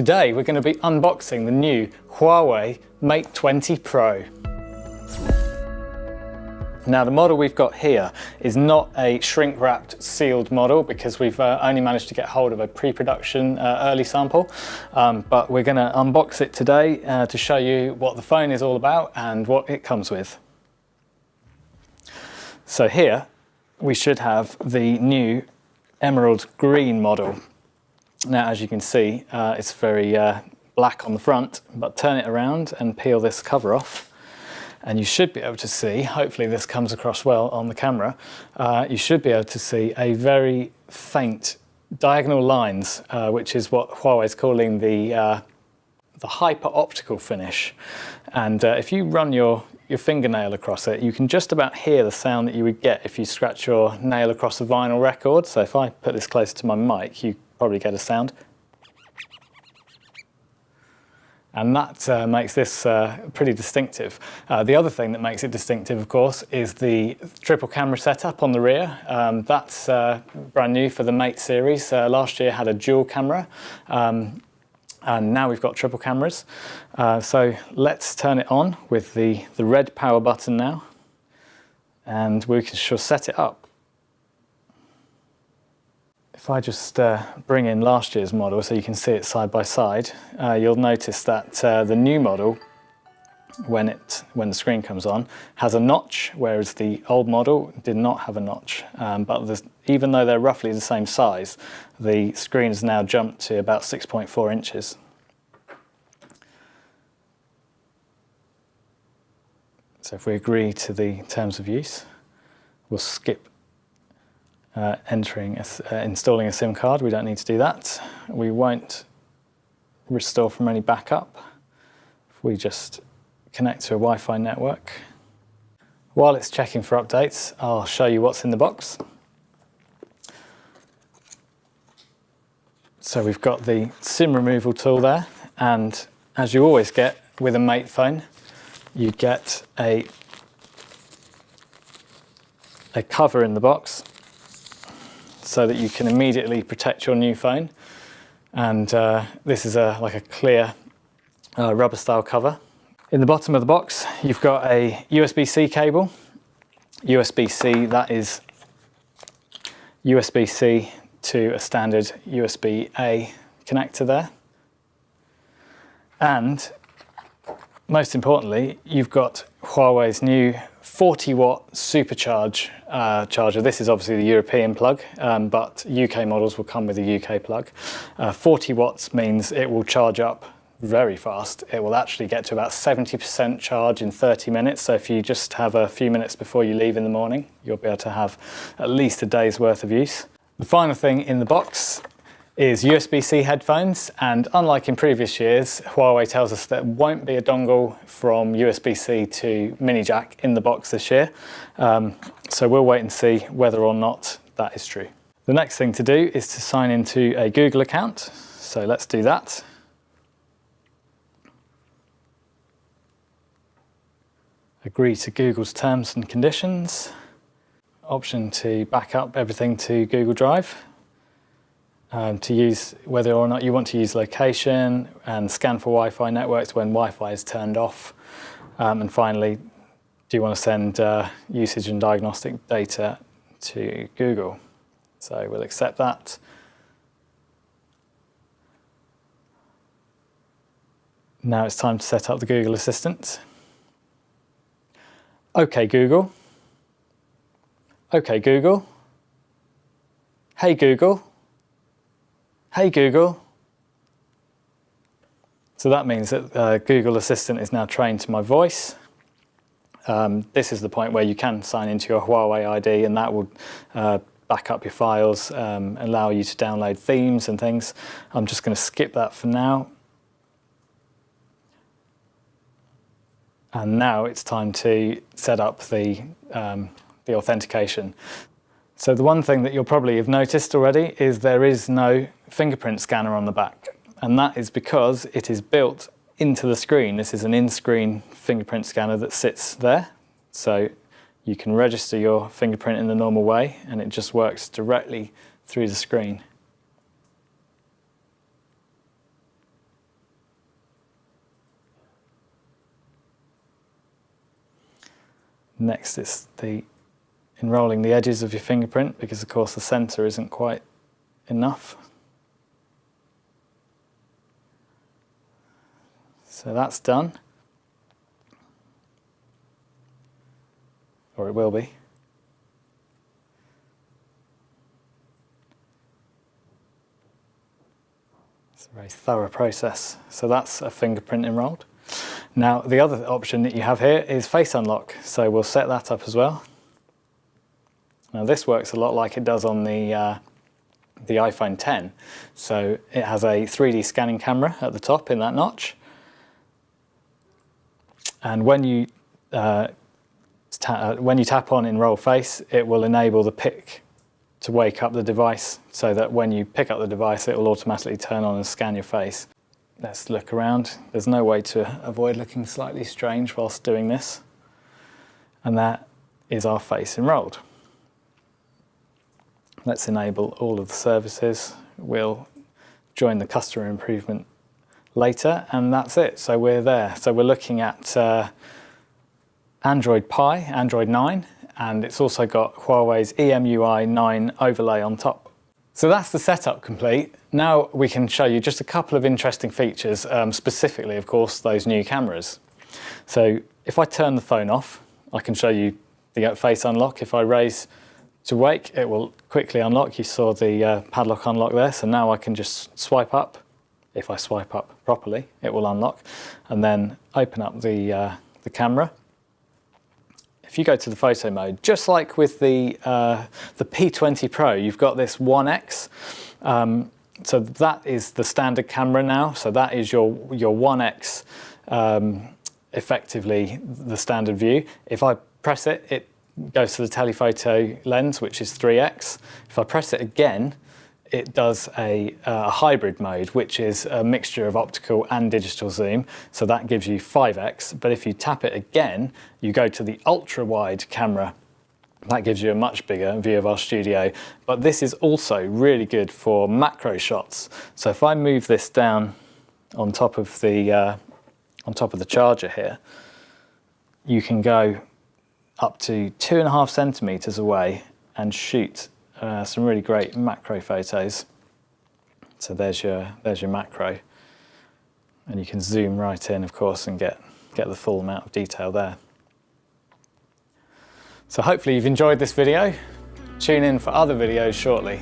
Today we're going to be unboxing the new Huawei Mate 20 Pro. Now the model we've got here is not a shrink-wrapped sealed model because we've only managed to get hold of a pre-production early sample, but we're going to unbox it today to show you what the phone is all about and what it comes with. So here we should have the new emerald green model. Now as you can see it's very black on the front, but turn it around and peel this cover off and you should be able to see, hopefully this comes across well on the camera, you should be able to see a very faint diagonal lines, which is what Huawei is calling the hyper-optical finish. And if you run your fingernail across it, you can just about hear the sound that you would get if you scratch your nail across a vinyl record. So if I put this closer to my mic, you probably get a sound. And that makes this pretty distinctive. The other thing that makes it distinctive, of course, is the triple camera setup on the rear. That's brand new for the Mate series. Last year had a dual camera, and now we've got triple cameras. So let's turn it on with the red power button now, and we can sure set it up. If I just bring in last year's model so you can see it side by side, you'll notice that the new model, when the screen comes on, has a notch, whereas the old model did not have a notch. But even though they're roughly the same size, the screen has now jumped to about 6.4 inches. So if we agree to the terms of use, we'll skip installing a SIM card. We don't need to do that. We won't restore from any backup. If we just connect to a Wi-Fi network. While it's checking for updates, I'll show you what's in the box. So we've got the SIM removal tool there, and as you always get with a Mate phone, you get a cover in the box so that you can immediately protect your new phone. And this is like a clear rubber style cover. In the bottom of the box you've got a USB-C cable. USB-C, that is USB-C to a standard USB-A connector there. And most importantly, you've got Huawei's new 40-watt supercharge charger. This is obviously the European plug, but UK models will come with a UK plug. 40 watts means it will charge up very fast. It will actually get to about 70% charge in 30 minutes. So if you just have a few minutes before you leave in the morning, you'll be able to have at least a day's worth of use. The final thing in the box is USB-C headphones, and unlike in previous years, Huawei tells us there won't be a dongle from USB-C to mini jack in the box this year. So we'll wait and see whether or not that is true. The next thing to do is to sign into a Google account. So let's do that. Agree to Google's terms and conditions. Option to back up everything to Google Drive. To use whether or not you want to use location, and scan for Wi-Fi networks when Wi-Fi is turned off. And finally, do you want to send usage and diagnostic data to Google? So we'll accept that. Now it's time to set up the Google Assistant. OK Google. OK Google. Hey Google. Hey Google. So that means that Google Assistant is now trained to my voice. This is the point where you can sign into your Huawei ID, and that will back up your files, allow you to download themes and things. I'm just going to skip that for now. And now it's time to set up the authentication. So the one thing that you'll probably have noticed already is there is no fingerprint scanner on the back, and that is because it is built into the screen. This is an in-screen fingerprint scanner that sits there, so you can register your fingerprint in the normal way and it just works directly through the screen. Next is the enrolling the edges of your fingerprint, because of course the centre isn't quite enough. So that's done, or it will be. It's a very thorough process. So that's a fingerprint enrolled. Now the other option that you have here is face unlock, so we'll set that up as well. Now this works a lot like it does on the iPhone X. So it has a 3D scanning camera at the top in that notch. And when you tap on Enroll Face, it will enable the pick to wake up the device, so that when you pick up the device, it will automatically turn on and scan your face. Let's look around. There's no way to avoid looking slightly strange whilst doing this. And that is our face enrolled. Let's enable all of the services. We'll join the customer improvement later, and that's it. So we're there. So we're looking at Android Pie, Android 9, and it's also got Huawei's EMUI 9 overlay on top. So that's the setup complete. Now we can show you just a couple of interesting features, specifically, of course, those new cameras. So if I turn the phone off, I can show you the face unlock. If I raise to wake, it will quickly unlock. You saw the padlock unlock there, so now I can just swipe up. If I swipe up properly, it will unlock, and then open up the camera. If you go to the photo mode, just like with the P20 Pro, you've got this 1x. So that is the standard camera now. So that is your 1x, effectively the standard view. If I press it, it goes to the telephoto lens, which is 3x. If I press it again, it does a hybrid mode, which is a mixture of optical and digital zoom. So that gives you 5x. But if you tap it again, you go to the ultra wide camera. That gives you a much bigger view of our studio. But this is also really good for macro shots. So if I move this down on top of the charger here, you can go up to 2.5 centimeters away and shoot some really great macro photos. So there's your macro, and you can zoom right in, of course, and get the full amount of detail there. So hopefully you've enjoyed this video. Tune in for other videos shortly.